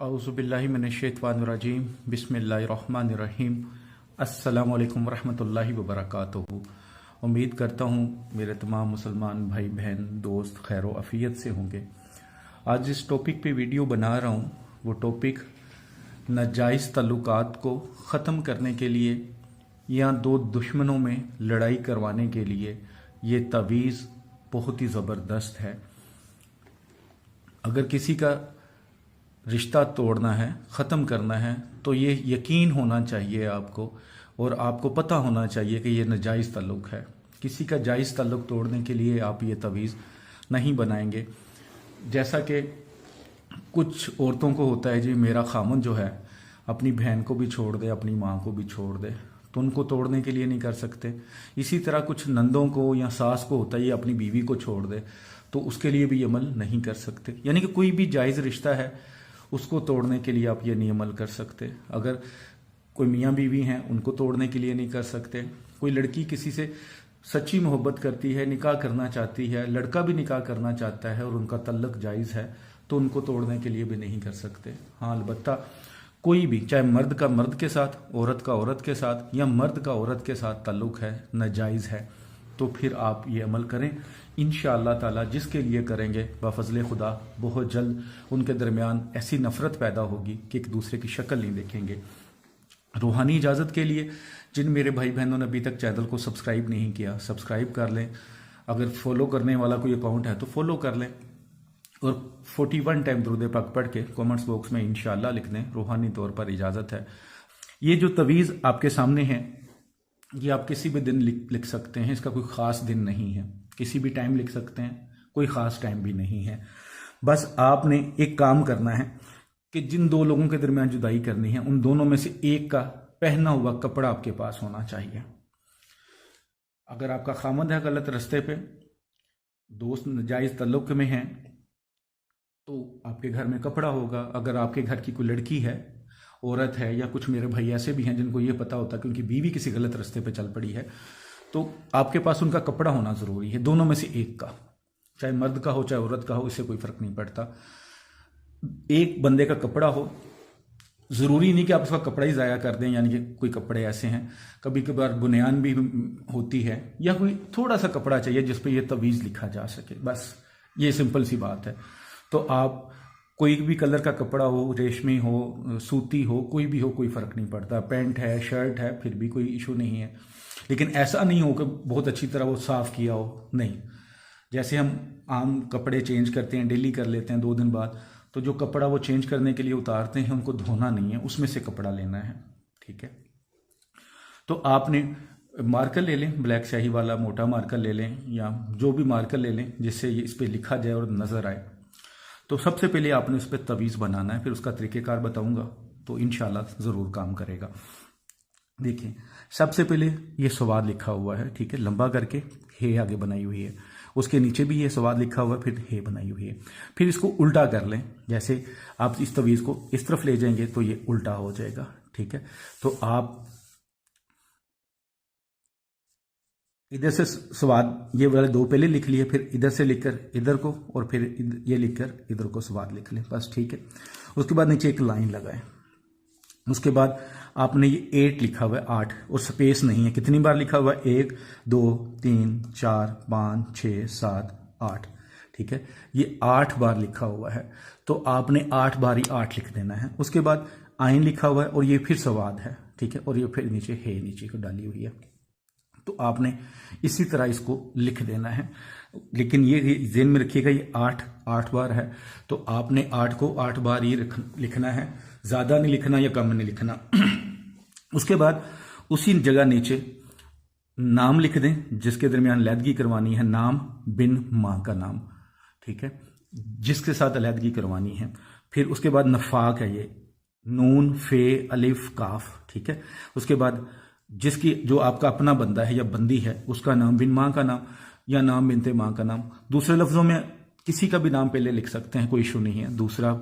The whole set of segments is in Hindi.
औज़ुबिल्लाहि मिनश्शैतानिर्रजीम बिस्मिल्लाहिर्रहमानिर्रहीम अस्सलामु अलैकुम वरहमतुल्लाहि वबरकातुहू। उम्मीद करता हूँ मेरे तमाम मुसलमान भाई बहन दोस्त खैर व अफ़ियत से होंगे। आज जिस टॉपिक पे वीडियो बना रहा हूँ वो टॉपिक नाजायज़ ताल्लुकात को ख़त्म करने के लिए या दो दुश्मनों में लड़ाई करवाने के लिए ये तवीज़ बहुत ही ज़बरदस्त है। अगर किसी का रिश्ता तोड़ना है, ख़त्म करना है, तो ये यकीन होना चाहिए आपको और आपको पता होना चाहिए कि ये नाजायज़ ताल्लुक़ है। किसी का जायज़ ताल्लुक़ तोड़ने के लिए आप ये तवीज़ नहीं बनाएंगे। जैसा कि कुछ औरतों को होता है जी, मेरा खामन जो है अपनी बहन को भी छोड़ दे, अपनी माँ को भी छोड़ दे, तो उनको तोड़ने के लिए नहीं कर सकते। इसी तरह कुछ नंदों को या सास को होता है ये अपनी बीवी को छोड़ दे, तो उसके लिए भी अमल नहीं कर सकते। यानी कि कोई भी जायज़ रिश्ता है उसको तोड़ने के लिए आप ये नहीं अमल कर सकते। अगर कोई मियाँ बीवी हैं उनको तोड़ने के लिए नहीं कर सकते। कोई लड़की किसी से सच्ची मोहब्बत करती है, निकाह करना चाहती है, लड़का भी निकाह करना चाहता है और उनका तल्लक जायज़ है, तो उनको तोड़ने के लिए भी नहीं कर सकते। हाँ, अलबत्ता कोई भी, चाहे मर्द का मर्द के साथ, औरत का औरत के साथ या मर्द का औरत के साथ ताल्लुक़ है, नाजायज़ है, तो फिर आप ये अमल करें। इंशाअल्लाह ताला जिसके लिए करेंगे बफज़ल खुदा बहुत जल्द उनके दरमियान ऐसी नफ़रत पैदा होगी कि एक दूसरे की शक्ल नहीं देखेंगे। रूहानी इजाज़त के लिए जिन मेरे भाई बहनों ने अभी तक चैनल को सब्सक्राइब नहीं किया, सब्सक्राइब कर लें। अगर फॉलो करने वाला कोई अकाउंट है तो फॉलो कर लें और 41 टाइम दुरूद पाक पढ़ के कमेंट्स बॉक्स में इंशाअल्लाह लिख दें। रूहानी तौर पर इजाज़त है। ये जो तवीज़ आपके सामने है ये आप किसी भी दिन लिख सकते हैं। इसका कोई ख़ास दिन नहीं है, किसी भी टाइम लिख सकते हैं, कोई ख़ास टाइम भी नहीं है। बस आपने एक काम करना है कि जिन दो लोगों के दरमियान जुदाई करनी है उन दोनों में से एक का पहना हुआ कपड़ा आपके पास होना चाहिए। अगर आपका खामद है गलत रास्ते पे, दोस्त नाजायज़ तल्लुक़ में हैं, तो आपके घर में कपड़ा होगा। अगर आपके घर की कोई लड़की है, औरत है, या कुछ मेरे भाई ऐसे भी हैं जिनको ये पता होता है कि उनकी बीवी किसी गलत रास्ते पे चल पड़ी है, तो आपके पास उनका कपड़ा होना ज़रूरी है। दोनों में से एक का, चाहे मर्द का हो चाहे औरत का हो, इससे कोई फ़र्क नहीं पड़ता। एक बंदे का कपड़ा हो। ज़रूरी नहीं कि आप उसका कपड़ा ही ज़ाया कर दें, यानी कि कोई कपड़े ऐसे हैं, कभी कभार बुनियान भी होती है, या कोई थोड़ा सा कपड़ा चाहिए जिस पर यह तवीज़ लिखा जा सके। बस ये सिंपल सी बात है। तो आप कोई भी कलर का कपड़ा हो, रेशमी हो, सूती हो, कोई भी हो, कोई फ़र्क नहीं पड़ता। पैंट है, शर्ट है, फिर भी कोई इशू नहीं है। लेकिन ऐसा नहीं हो कि बहुत अच्छी तरह वो साफ़ किया हो, नहीं। जैसे हम आम कपड़े चेंज करते हैं, डेली कर लेते हैं 2 दिन बाद, तो जो कपड़ा वो चेंज करने के लिए उतारते हैं उनको धोना नहीं है, उसमें से कपड़ा लेना है। ठीक है, तो आपने मार्कर ले लें, ब्लैक स्याही वाला मोटा मार्कर ले लें, या जो भी मार्कर ले लें जिससे ये इस पर लिखा जाए और नज़र आए। तो सबसे पहले आपने उस पर तवीज़ बनाना है, फिर उसका तरीक़ेकार बताऊंगा, तो इंशाल्लाह ज़रूर काम करेगा। देखिए, सबसे पहले ये सवाद लिखा हुआ है, ठीक है, लंबा करके हे आगे बनाई हुई है, उसके नीचे भी ये सवाद लिखा हुआ है, फिर हे बनाई हुई है। फिर इसको उल्टा कर लें। जैसे आप इस तवीज़ को इस तरफ ले जाएंगे तो ये उल्टा हो जाएगा। ठीक है, तो आप इधर से स्वाद ये वाले 2 पहले लिख लिए, फिर इधर से लिखकर इधर को, और फिर ये लिखकर इधर को स्वाद लिख लें, बस। ठीक है, उसके बाद नीचे एक लाइन लगाएं। उसके बाद आपने ये 8 लिखा हुआ है, 8, और स्पेस नहीं है। कितनी बार लिखा हुआ है? 1 2 3 4 5 6 7 8। ठीक है, ये 8 बार लिखा हुआ है, तो आपने 8 बार ही 8 लिख देना है। उसके बाद आइन लिखा हुआ है और ये फिर सवाद है। ठीक है, और ये फिर नीचे है, नीचे को डाली हुई है, तो आपने इसी तरह इसको लिख देना है। लेकिन ये ज़हन में रखिएगा ये 8 बार है, तो आपने 8 को 8 बार ही लिखना है, ज़्यादा नहीं लिखना या कम नहीं लिखना। उसके बाद उसी जगह नीचे नाम लिख दें जिसके दरमियान अलहदगी करवानी है, नाम बिन माँ का नाम। ठीक है, जिसके साथ अलहदगी करवानी है। फिर उसके बाद नफाक है, ये नून फे अलिफ काफ। ठीक है, उसके बाद जिसकी जो आपका अपना बंदा है या बंदी है उसका नाम, बिन माँ का नाम या नाम बिनते माँ का नाम। दूसरे लफ्ज़ों में किसी का भी नाम पहले लिख सकते हैं, कोई इशू नहीं है। दूसरा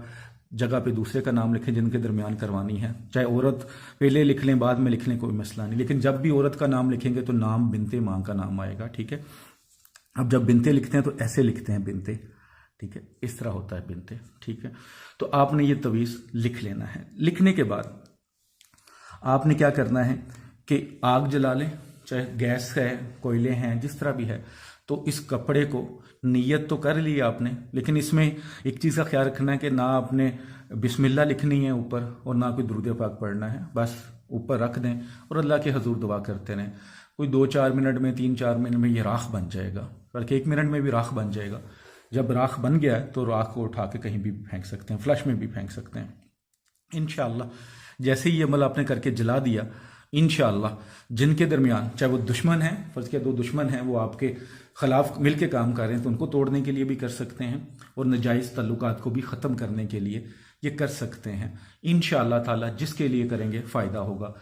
जगह पे दूसरे का नाम लिखें जिनके दरमियान करवानी है। चाहे औरत पहले लिख लें बाद में लिख लें, कोई मसला नहीं। लेकिन जब भी औरत का नाम लिखेंगे तो नाम बिनते माँ का नाम आएगा। ठीक है, अब जब बिनते लिखते हैं तो ऐसे लिखते हैं बिनते। ठीक है, इस तरह होता है बिनते। ठीक है, तो आपने ये तवीज़ लिख लेना है। लिखने के बाद आपने क्या करना है कि आग जला लें, चाहे गैस है, कोयले हैं, जिस तरह भी है। तो इस कपड़े को नियत तो कर ली आपने, लेकिन इसमें एक चीज़ का ख्याल रखना है कि ना आपने बिस्मिल्लाह लिखनी है ऊपर और ना कोई दुरूद पाक पढ़ना है। बस ऊपर रख दें और अल्लाह के हजूर दुआ करते रहें। कोई 2-4 मिनट में, 3-4 मिनट में ये राख बन जाएगा, बल्कि 1 मिनट में भी राख बन जाएगा। जब राख बन गया है तो राख को उठा के कहीं भी फेंक सकते हैं, फ्लश में भी फेंक सकते हैं। इंशाअल्लाह जैसे ही ये अमल आपने करके जला दिया, इंशाअल्लाह जिनके दरमियान, चाहे वो दुश्मन है, फर्ज किया 2 दुश्मन हैं, वो आपके खिलाफ मिल के काम कर रहे हैं, तो उनको तोड़ने के लिए भी कर सकते हैं और नाजायज़ तल्लुकात को भी ख़त्म करने के लिए ये कर सकते हैं। इंशाअल्लाह ताला जिसके लिए करेंगे फ़ायदा होगा।